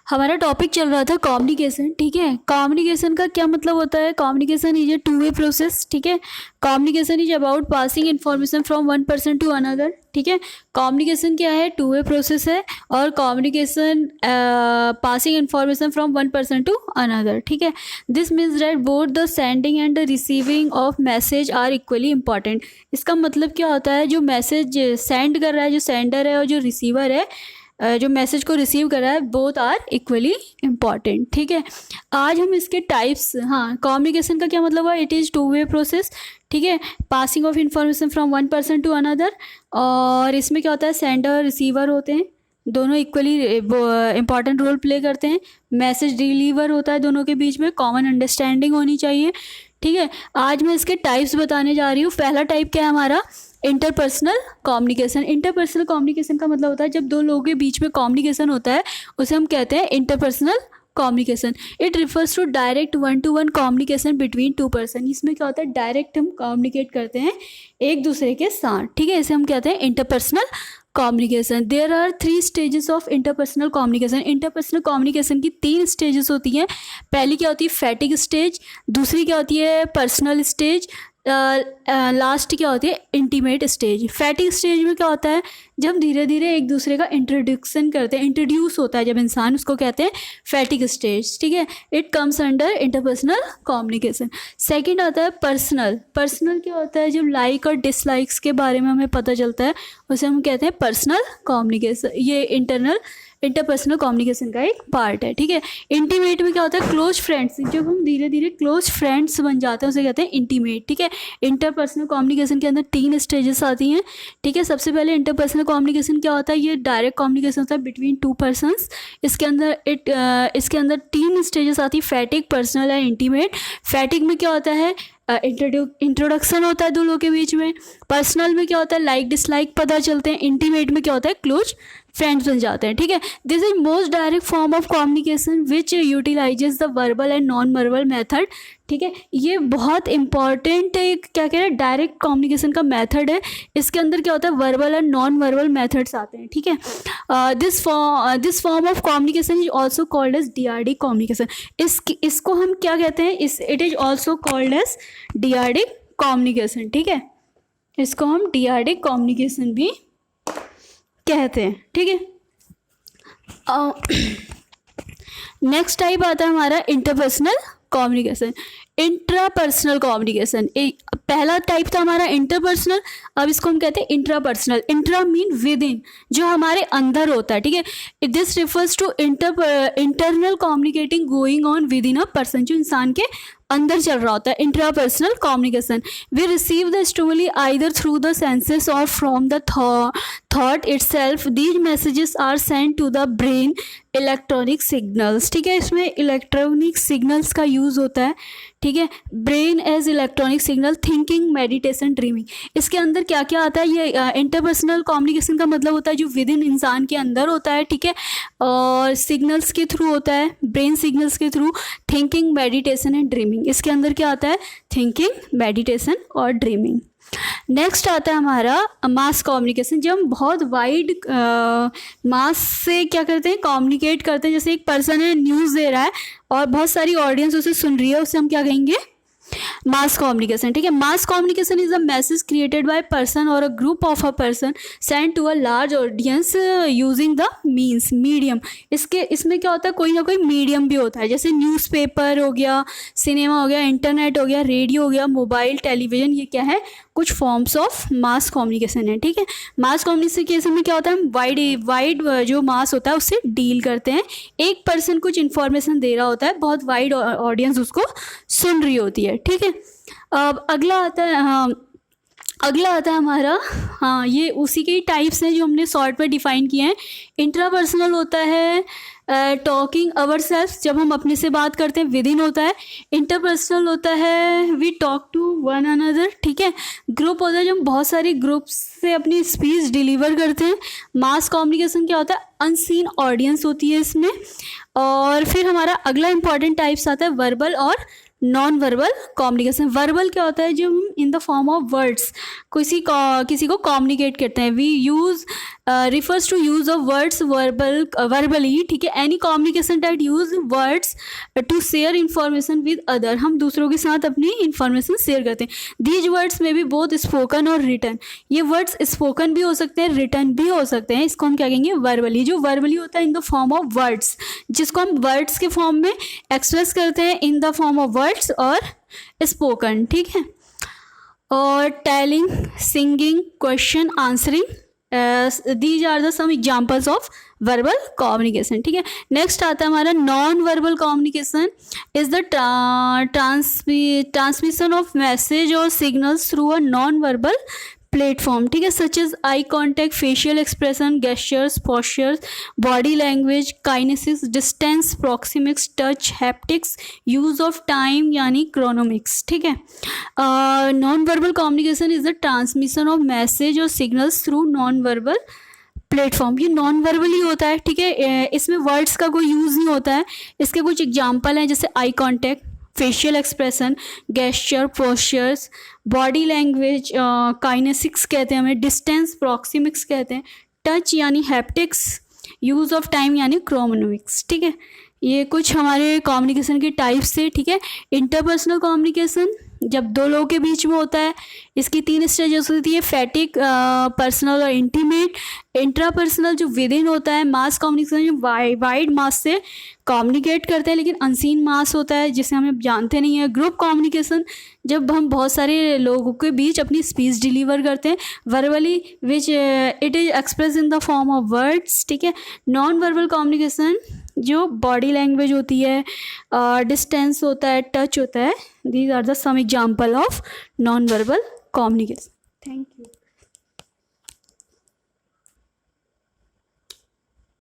हमारा टॉपिक चल रहा था कम्युनिकेशन। ठीक है, कम्युनिकेशन का क्या मतलब होता है? Communication is a two way process. ठीक है, communication is about passing information from one person to another. ठीक है, कम्युनिकेशन क्या है? टू वे प्रोसेस है, और communication passing information from one person to another. ठीक है, this means that both the sending and the receiving of message are equally important. इसका मतलब क्या होता है? जो मैसेज सेंड कर रहा है, जो सेंडर है, और जो रिसीवर है, जो मैसेज को रिसीव कर रहा है, बोथ आर इक्वली इम्पॉर्टेंट। ठीक है, आज हम इसके टाइप्स, हाँ, कम्युनिकेशन का क्या मतलब है? It is two way process. ठीक है, passing of information from one person to another, और इसमें क्या होता है? सेंडर रिसीवर होते हैं, दोनों इक्वली इंपॉर्टेंट रोल प्ले करते हैं। मैसेज डिलीवर होता है, दोनों के बीच में कॉमन अंडरस्टैंडिंग होनी चाहिए। ठीक है, आज मैं इसके टाइप्स बताने जा रही हूँ। पहला टाइप क्या है हमारा? Interpersonal communication. इंटरपर्सनल कम्युनिकेशन का मतलब होता है जब दो लोगों के बीच में कम्युनिकेशन होता है, उसे हम कहते हैं interpersonal communication. It refers to direct one to one communication between two person. इसमें क्या होता है? डायरेक्ट हम कम्युनिकेट करते हैं एक दूसरे के साथ। ठीक है, इसे हम कहते हैं interpersonal communication. There are 3 stages of interpersonal communication. Interpersonal communication की 3 स्टेजेस होती हैं। पहली क्या होती है? Phatic stage. दूसरी क्या होती है? Personal stage. लास्ट क्या होती है? Intimate stage. फैटिग स्टेज में क्या होता है? जब धीरे धीरे एक दूसरे का इंट्रोडक्शन करते हैं, इंट्रोड्यूस होता है जब इंसान, उसको कहते हैं फैटिग स्टेज। ठीक है, it comes under interpersonal communication. Second आता है पर्सनल। पर्सनल क्या होता है? जब लाइक और डिसलाइक्स के बारे में हमें पता चलता है, उसे हम कहते हैं पर्सनल कम्युनिकेशन। ये इंटरपर्सनल कम्युनिकेशन का एक पार्ट है। ठीक है, इंटीमेट में क्या होता है? Close friends. जब हम धीरे धीरे क्लोज फ्रेंड्स बन जाते हैं, उसे कहते हैं इंटीमेट। ठीक है, इंटरपर्सनल कम्युनिकेशन के अंदर 3 स्टेजेस आती हैं। ठीक है, सबसे पहले इंटरपर्सनल कम्युनिकेशन क्या होता है? ये डायरेक्ट कम्युनिकेशन होता है बिटवीन टू पर्सन्स। इसके अंदर 3 स्टेजेस आती है, fatigue, personal and intimate. Fatigue में क्या होता है? इंट्रोडक्शन होता है दो लोगों के बीच में। पर्सनल में क्या होता है? लाइक डिसलाइक पता चलते हैं। इंटीमेट में क्या होता है? क्लोज फ्रेंड्स बन जाते हैं। ठीक है, this is most direct form of communication which utilises the verbal and non verbal method. ठीक है, ये बहुत इंपॉर्टेंट एक क्या कह रहे हैं? डायरेक्ट कम्युनिकेशन का मेथड है। इसके अंदर क्या होता है? Verbal and non verbal methods आते हैं। ठीक है, this form of communication is also called as DRD communication. इसको हम क्या कहते हैं? It is also called as DRD communication. ठीक है, इसको हम DRD कम्युनिकेशन भी कहते हैं। ठीक है, नेक्स्ट टाइप आता है हमारा इंटरपर्सनल कम्युनिकेशन। इंट्रापर्सनल कम्युनिकेशन, पहला टाइप था हमारा इंटरपर्सनल, अब इसको हम कहते हैं intrapersonal. Intra mean within, जो हमारे अंदर होता है। ठीक है, this refers to internal communicating going on within a person, जो इंसान के अंदर चल रहा होता है। Intrapersonal communication, we receive the stimuli either through the senses or from the thought itself. These messages are send to the brain electronic signals. ठीक है, इसमें इलेक्ट्रॉनिक सिग्नल्स का यूज़ होता है। ठीक है, brain as electronic signal, thinking, meditation, dreaming. इसके अंदर क्या क्या आता है? ये इंटरपर्सनल कम्युनिकेशन का मतलब होता है जो विद इन इंसान के अंदर होता है। ठीक है, और सिग्नल्स के थ्रू होता है, ब्रेन सिग्नल्स के through, thinking, meditation and dreaming. इसके अंदर क्या आता है? थिंकिंग, मेडिटेशन और ड्रीमिंग। नेक्स्ट आता है हमारा मास कम्युनिकेशन। जब हम बहुत वाइड मास से क्या करते हैं? कम्युनिकेट करते हैं। जैसे एक पर्सन है, न्यूज़ दे रहा है और बहुत सारी ऑडियंस उसे सुन रही है, उसे हम क्या कहेंगे? Mass communication. ठीक है, mass communication is a message created by person or a group of a person send to a large audience using the means medium. इसमें क्या होता है? कोई ना कोई मीडियम भी होता है, जैसे न्यूज़पेपर हो गया, सिनेमा हो गया, इंटरनेट हो गया, रेडियो हो गया, मोबाइल, टेलीविजन। ये क्या है? कुछ फॉर्म्स ऑफ मास कम्युनिकेशन है। ठीक है, मास कम्युनिकेशन में क्या होता है? हम वाइड जो मास होता है उससे डील करते हैं। एक पर्सन कुछ इन्फॉर्मेशन दे रहा होता है, बहुत वाइड ऑडियंस उसको सुन रही होती है। ठीक है, अब अगला आता है, हाँ, अगला आता है हमारा, हाँ, ये उसी के ही टाइप्स हैं जो हमने शॉर्ट में डिफाइन किए हैं। इंट्रापर्सनल होता है टॉकिंग अवर सेल्फ, जब हम अपने से बात करते हैं, विद इन होता है। इंटरपर्सनल होता है we talk to one another. ठीक है, ग्रुप होता है जब हम बहुत सारी ग्रुप्स से अपनी स्पीच डिलीवर करते हैं। मास कम्युनिकेशन क्या होता है? अनसीन ऑडियंस होती है इसमें। और फिर हमारा अगला इंपॉर्टेंट टाइप्स आता है वर्बल और नॉन वर्बल कम्युनिकेशन। वर्बल क्या होता है, जो हम in the form of words किसी को कम्युनिकेट करते हैं। We use refers to use of words verbally, ठीक है। Any communication that use words to share information with other, हम दूसरों के साथ अपनी इंफॉर्मेशन शेयर करते हैं। दीज वर्ड्स में भी बोथ स्पोकन और रिटन, ये वर्ड्स स्पोकन भी हो सकते हैं, रिटन भी हो सकते हैं। इसको हम क्या कहेंगे, वर्बली। जो वर्बली होता है in the form of words, जिसको हम वर्ड्स के फॉर्म में एक्सप्रेस करते हैं in the form of words, और स्पोकन, ठीक है। और telling, singing, question answering, these are the some examples of verbal communication, ठीक है। नेक्स्ट आता है हमारा non verbal communication is the transmission of message or signals through a non verbal platform, ठीक है, such as eye contact, facial expression, gestures, postures, body language, kinesis, distance, proxemics, touch, haptics, use of time यानी chronemics, ठीक है। Non verbal communication is the transmission of message or signals through non verbal platform. ये non verbal ही होता है, ठीक है। इसमें वर्ड्स का कोई यूज़ नहीं होता है। इसके कुछ एग्जाम्पल हैं, जैसे आई contact, facial expression, gesture, postures, body language, kinesics कहते हैं हमें, डिस्टेंस, प्रॉक्सिमिक्स कहते हैं, टच यानी हैप्टिक्स, यूज़ ऑफ टाइम यानी क्रोनोमिक्स, ठीक है। ये कुछ हमारे कम्युनिकेशन के टाइप्स थे, ठीक है। इंटरपर्सनल कम्युनिकेशन जब दो लोगों के बीच में होता है, इसकी 3 स्टेजेस होती है, फैटिक, पर्सनल और इंटीमेट। इंट्रापर्सनल जो विद इन होता है, मास कम्युनिकेशन जो वाइड मास से कम्युनिकेट करते हैं लेकिन अनसीन मास होता है जिसे हम जानते नहीं है। ग्रुप कम्युनिकेशन जब हम बहुत सारे लोगों के बीच अपनी स्पीच डिलीवर करते हैं, verbally which it is express in the form of words, ठीक है। नॉन वर्बल कम्युनिकेशन जो बॉडी लैंग्वेज होती है, डिस्टेंस होता है, टच होता है। These are the some example of non verbal communication. Thank you.